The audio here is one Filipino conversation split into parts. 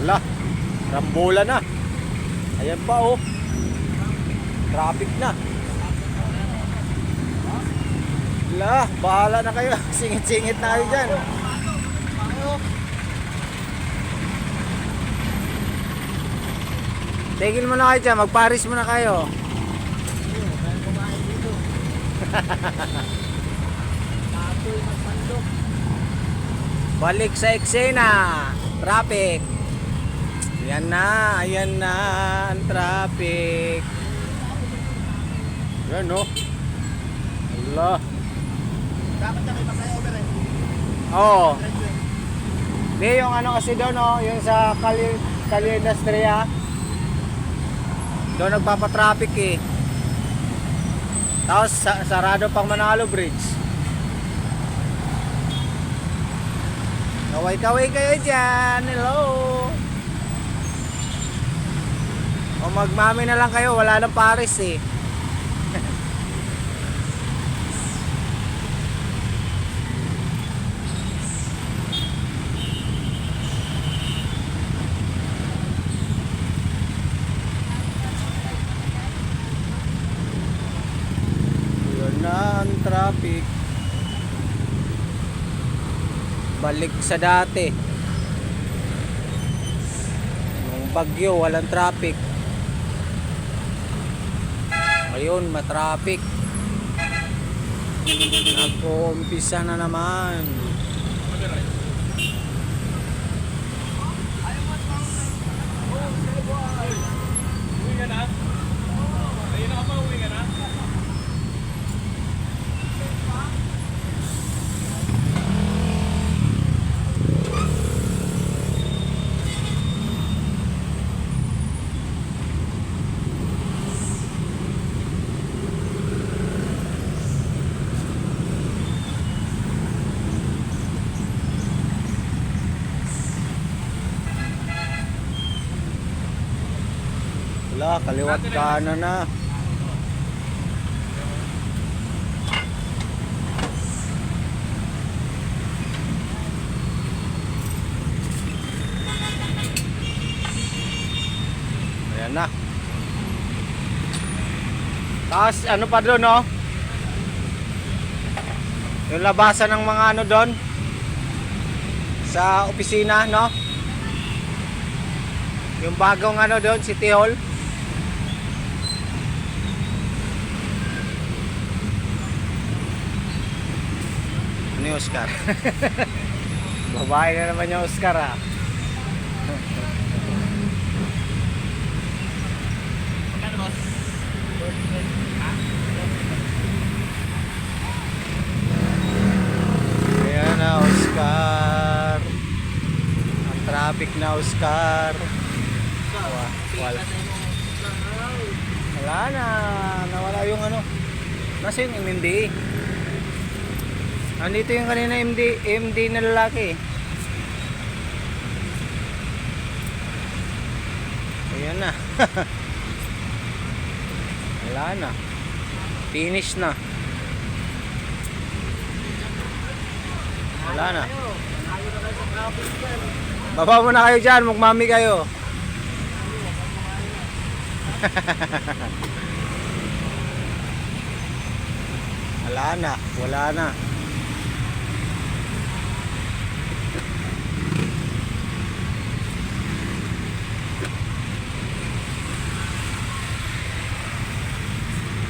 Wala, rambola na. Ayan pa oh. Traffic na. Wala, bahala na kayo. Singit-singit tayo dyan. Tigil mo na kayo dyan, magparis mo na kayo. Balik sa eksena. Traffic. Ayan na ang traffic. Yan oh. Allah. Dapat na may pasay-over eh. Oo. Di yung ano kasi doon oh, yung sa Kalye Industria. Doon nagpapatraffic eh. Tapos sarado pang Manalo Bridge. Kaway-kaway kayo dyan. Hello. O magmami na lang kayo. Wala nang pares eh. Yun na ang traffic. Balik sa dati. Nung bagyo, walang traffic. Ngayon, matraffic. Nag-uumpisa na naman. Wala, kaliwat kanan na. Ayan na. Tapos ano pa doon no? Yung labasan ng mga ano doon sa opisina no? Yung bagong ano doon, City Hall. Ano yung Oscar? Babae na naman yung Oscar ah. Ayan na Oscar. Ang traffic na Oscar. Wala. Wala na. Nawala yung ano. Nasa yung MMDA. Andito yung kanina MD na lalaki. Ayan na. Wala na. Finish na. Wala na. Baba mo na kayo dyan. Magmami kayo. Wala na. Wala na.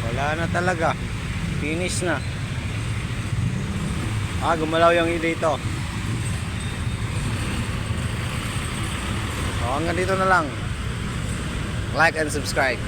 Wala na talaga. Finish na. Gumalaw yung dito. Hanggang dito na lang. Like and subscribe.